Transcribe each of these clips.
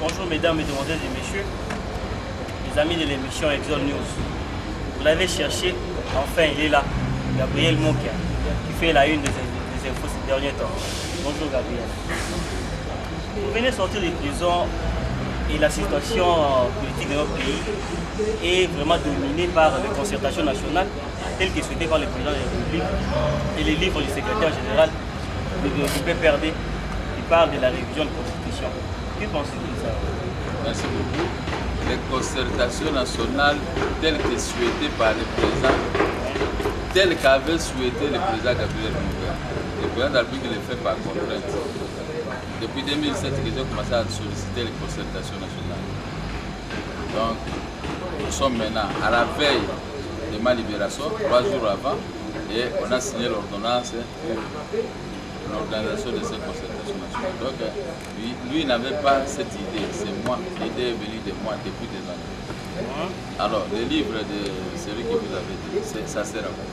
Bonjour mesdames, mesdemoiselles et messieurs, les amis de l'émission Exol News. Vous l'avez cherché, enfin il est là, Gabriel Mokia, qui fait la une des infos ces derniers temps. Bonjour Gabriel. Vous venez sortir de prison et la situation politique de notre pays est vraiment dominée par les concertations nationales telles que souhaitées par le président de la République et les livres du secrétaire général du PPRD qui parle de la révision de la Constitution. Que pensez-vous de ça? Merci beaucoup. Les concertations nationales telles que souhaitées par le président, telles qu'avait souhaité le président Gabriel Mokia. Le président de la République le fait par contrainte. Depuis 2007 que j'ai commencé à solliciter les concertations nationales. Donc, nous sommes maintenant à la veille de ma libération, 3 jours avant, et on a signé l'ordonnance pour l'organisation de ces concertations nationales. Donc, lui n'avait pas cette idée, c'est moi, l'idée est venue de moi depuis des années. Alors, le livre de celui que vous avez dit, ça sert à quoi?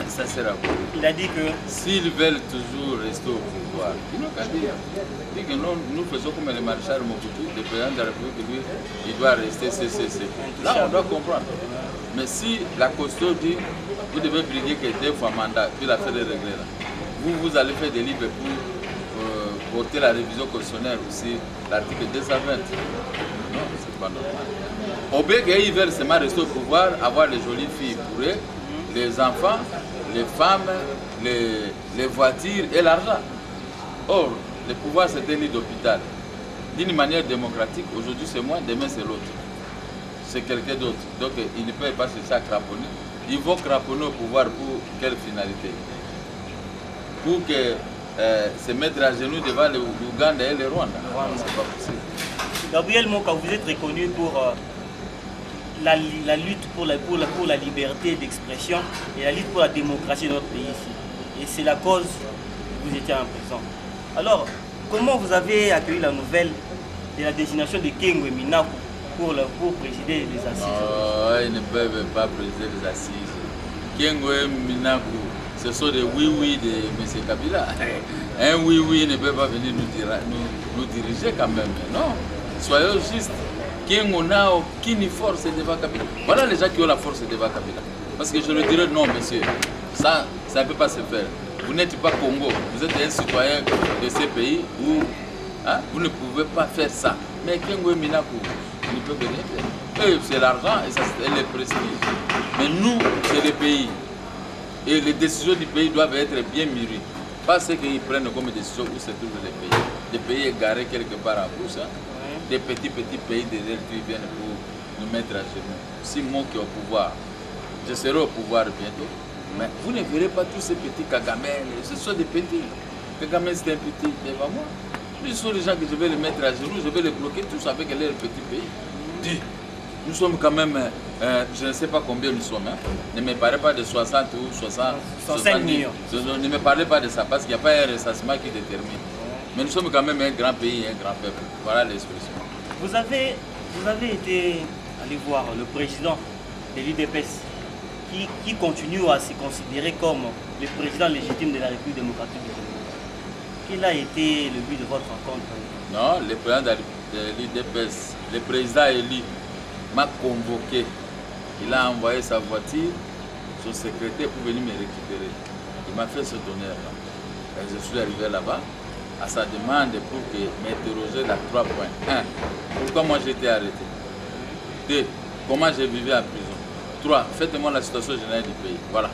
Ça sert à quoi? Il a dit que s'ils veulent toujours rester au pouvoir, ils n'ont qu'à dire. Il dit que nous faisons comme le maréchal Mobutu, le président de la République, lui, il doit rester CCC. Là, on doit comprendre. Mais si la Constitution dit vous devez briguer que 2 fois mandat, puis l'affaire est réglée là, vous allez faire des livres pour porter la révision constitutionnelle aussi, l'article 220. Non, c'est pas normal. Au bien qu'ils veulent seulement rester au pouvoir, avoir les jolies filles pour eux, les enfants, les femmes, les voitures et l'argent. Or, le pouvoir c'est un lit d'hôpital. D'une manière démocratique, aujourd'hui c'est moi, demain c'est l'autre. C'est quelqu'un d'autre. Donc ils ne peuvent pas chercher à craponner. Ils vont craponner au pouvoir pour quelle finalité? Pour que se mettre à genoux devant l'Ouganda et le Rwanda. C'est pas possible. Gabriel Mokia, vous êtes reconnu pour la lutte pour la liberté d'expression et la lutte pour la démocratie de notre pays ici. Et c'est la cause que vous étiez en prison. Alors, comment vous avez accueilli la nouvelle de la désignation de Kengwe Minaku pour présider les assises? Ils ne peuvent pas présider les assises. Kengwe Minaku, ce sont des oui-oui de M. Kabila. Un oui-oui ne peut pas venir nous diriger quand même. Non, soyons justes. Kengo n'a aucune force devant Kabila. Voilà les gens qui ont la force devant Kabila. Parce que je leur dirais non, monsieur, ça ne peut pas se faire. Vous n'êtes pas Congo, vous êtes un citoyen de ces pays où vous ne pouvez pas faire ça. Mais Kengo Minaku, il ne peut rien faire. Eux, c'est l'argent et ça, c'est le prestige. Mais nous, c'est le pays. Et les décisions du pays doivent être bien mûries. Pas ce qu'ils prennent comme décision où se trouvent les pays. Des pays égarés quelque part en brousse. Des petits pays derrière qui viennent pour nous mettre à genoux. Si moi qui est au pouvoir, je serai au pouvoir bientôt. Mais vous ne verrez pas tous ces petits Kagamel. Ce sont des petits. Kagame c'est un petit devant moi. Ce sont les gens que je vais les mettre à genoux, je vais les bloquer tous avec leurs petits pays. Dis, nous sommes quand même, je ne sais pas combien nous sommes. Ne me parlez pas de 60 ou 65 millions. Ne me parlez pas de ça parce qu'il n'y a pas un recensement qui détermine. Mais nous sommes quand même un grand pays et un grand peuple. Voilà l'expression. Vous avez été allé voir le président de l'UDPS qui continue à se considérer comme le président légitime de la République démocratique du Congo. Quel a été le but de votre rencontre? Non, le président de l'UDPS, le président élu, m'a convoqué. Il a envoyé sa voiture, son secrétaire pour venir me récupérer. Il m'a fait cet honneur-là. Je suis arrivé là-bas à sa demande pour m'interroger à 3 points. 1. Pourquoi moi j'ai été arrêté? 2. Comment j'ai vécu en prison? 3. Faites-moi la situation générale du pays. Voilà.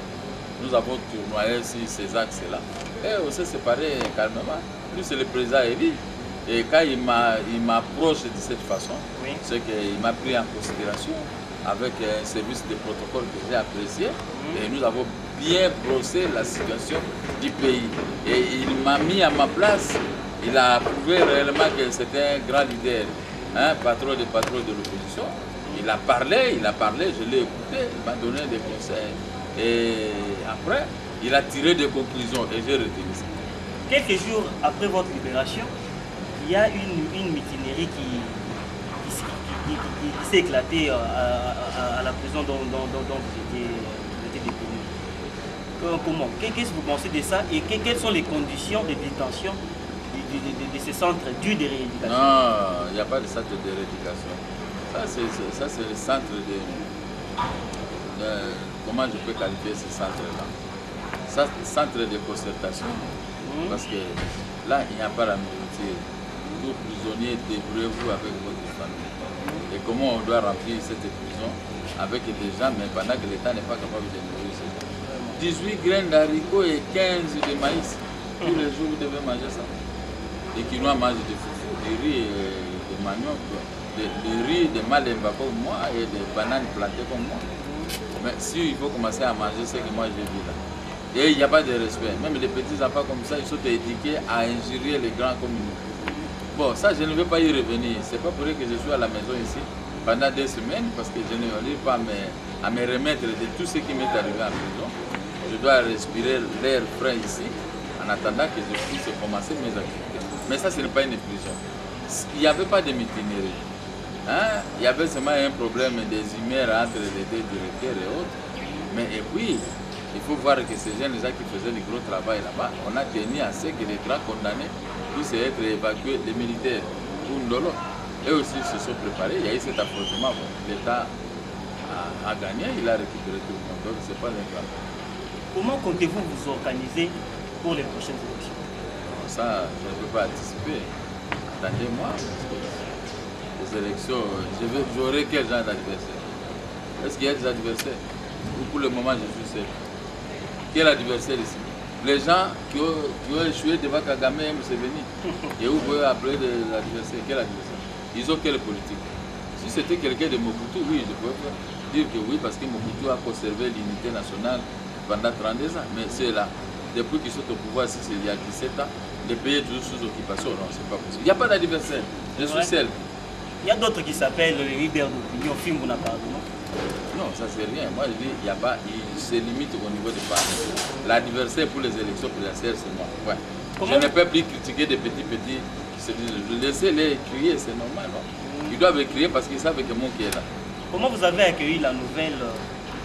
Nous avons tournoyé sur ces axes-là. Et on s'est séparés calmement. Lui, c'est le président élu. Et quand il m'approche de cette façon, c'est qu'il m'a pris en considération avec un service de protocole que j'ai apprécié. Et nous avons bien brossé la situation du pays. Et il m'a mis à ma place. Il a prouvé réellement que c'était un grand leader, patron de l'opposition. Il a parlé, je l'ai écouté, il m'a donné des conseils. Et après, il a tiré des conclusions et j'ai retenu ça. Quelques jours après votre libération, il y a une mutinerie qui s'est éclatée à la prison dont vous étiez détenu. Comment? Qu'est-ce que vous pensez de ça et quelles sont les conditions de détention de ces centres durs de rééducation? Non, il n'y a pas de centre de rééducation. Ça, c'est le centre de... Comment je peux qualifier ce centre-là? Ça, centre de concertation. Parce que là, il n'y a pas la nourriture. Tout prisonnier, débrouillez-vous avec votre famille. Et comment on doit remplir cette prison avec des gens, mais pendant que l'État n'est pas capable de nourrir ces gens. 18 graines d'haricots et 15 de maïs. Tous les jours, vous devez manger ça. Les Quinois mangent du foufou, du riz et de manioc, du riz, de malemba comme moi et des bananes plantées comme moi. Mais si il faut commencer à manger ce que moi j'ai vu là. Et il n'y a pas de respect. Même les petits enfants comme ça, ils sont éduqués à injurier les grands comme nous. Bon, ça, je ne vais pas y revenir. C'est pas pour rien que je suis à la maison ici pendant 2 semaines, parce que je n'arrive pas à me remettre de tout ce qui m'est arrivé en prison. Je dois respirer l'air frais ici, en attendant que je puisse commencer mes activités. Mais ça, ce n'est pas une prison. Il n'y avait pas de mutinerie. Hein? Il y avait seulement un problème des humeurs entre les 2 directeurs et autres. Mais et puis, il faut voir que ces jeunes gens qui faisaient du gros travail là-bas, on a tenu à ce que les grands condamnés puissent être évacués, les militaires, pour Ndolo. Eux aussi se sont préparés, il y a eu cet affrontement. Bon, l'État a gagné, il a récupéré tout le monde, donc ce n'est pas un drame. Comment comptez-vous vous organiser pour les prochaines élections? Ça, je ne peux pas anticiper. Attendez-moi, les élections, j'aurai quel genre d'adversaire? Est-ce qu'il y a des adversaires? Ou pour le moment, je suis seul. Quel adversaire ici? Les gens qui ont échoué devant Kagame et Museveni. Et vous pouvez appeler l'adversaire? Quel adversaire? Ils ont quelle politique? Si c'était quelqu'un de Mobutu, oui, je peux dire que oui, parce que Mobutu a conservé l'unité nationale pendant 32 ans. Mais c'est là, depuis qu'ils sont au pouvoir, si c'est il y a 17 ans, les pays toujours sous occupation, non, c'est pas possible. Il n'y a pas d'adversaire, je suis seul. Il y a d'autres qui s'appellent les leaders d'opinion, film Bonaparte. Non, ça c'est rien. Moi je dis, il n'y a pas, il se limite au niveau du parti. L'adversaire pour les élections présidentielles, c'est moi. Ouais. Je ne peux plus critiquer des petits. Laissez-les crier, c'est normal. Non? Ils doivent crier parce qu'ils savent que mon qui est là. Comment vous avez accueilli la nouvelle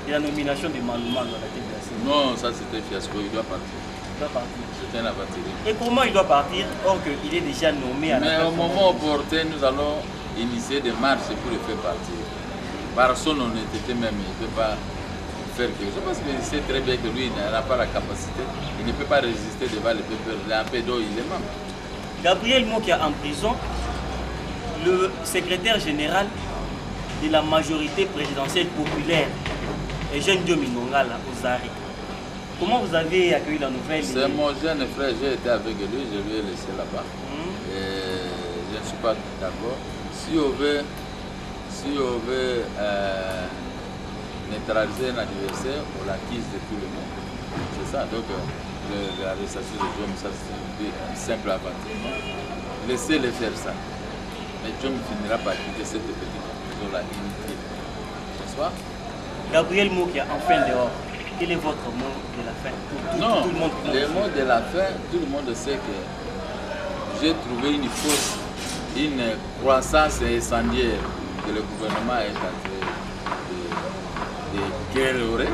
de la nomination de Malouma dans la tête de la CENI? Non, ça c'était fiasco, il doit partir. Il doit partir. C'est un aventure. Et comment il doit partir or qu'il est déjà nommé à la Mais au moment opportun, nous allons initier des marches pour le faire partir. Par son honnêteté même, il ne peut pas faire quelque chose parce qu'il sait très bien que lui, il n'a pas la capacité, il ne peut pas résister devant les peuples. Il a un peu d'eau, il est membre. Gabriel Mokia en prison, le secrétaire général de la majorité présidentielle populaire, et Jeune Dominonga aux Zari. Comment vous avez accueilli la nouvelle? C'est mon jeune frère, j'ai été avec lui, je lui ai laissé là-bas. Je ne suis pas d'accord. Si on veut neutraliser un adversaire, on l'acquise de tout le monde. C'est ça, donc l'arrestation de John, ça c'est une simple aventure. Laissez-les faire ça. Mais John finira par quitter cette petite prison-là inutile. N'est-ce pas? Gabriel Mokia, enfin dehors, quel est votre mot de la fin pour tout le monde? Le mot de la fin, tout le monde sait que j'ai trouvé une croissance incendiaire que le gouvernement est en train de guerrer,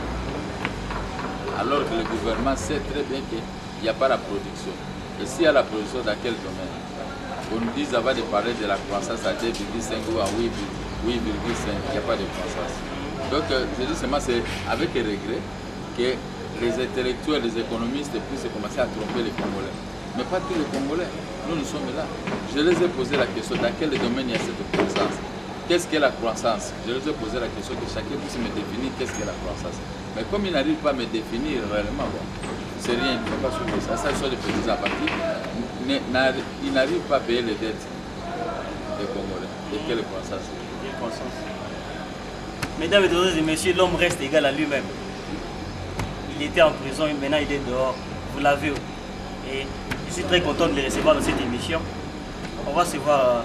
alors que le gouvernement sait très bien qu'il n'y a pas la production. Et s'il y a la production, dans quel domaine? On nous dit avant de parler de la croissance à 2,5 ou à 8,5, il n'y a pas de croissance. Donc je dis seulement, c'est avec regret que les intellectuels, les économistes puissent commencer à tromper les Congolais. Mais pas tous les Congolais, nous sommes là. Je les ai posé la question, dans quel domaine il y a cette croissance? Qu'est-ce qu'est la croissance? Je les ai posé la question que chacun puisse me définir qu'est-ce qu'est la croissance. Mais comme ils n'arrivent pas à me définir réellement, bon, c'est rien, il ne faut pas suivre ça. Ça, ce sont des petits abattus. Ils n'arrivent pas à payer les dettes des Congolais. Et quelle croissance? Mesdames et messieurs, l'homme reste égal à lui-même. Il était en prison, maintenant il est dehors. Vous l'avez. Et je suis très content de les recevoir dans cette émission. On va se voir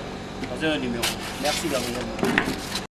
dans un numéro. Merci Gabriel.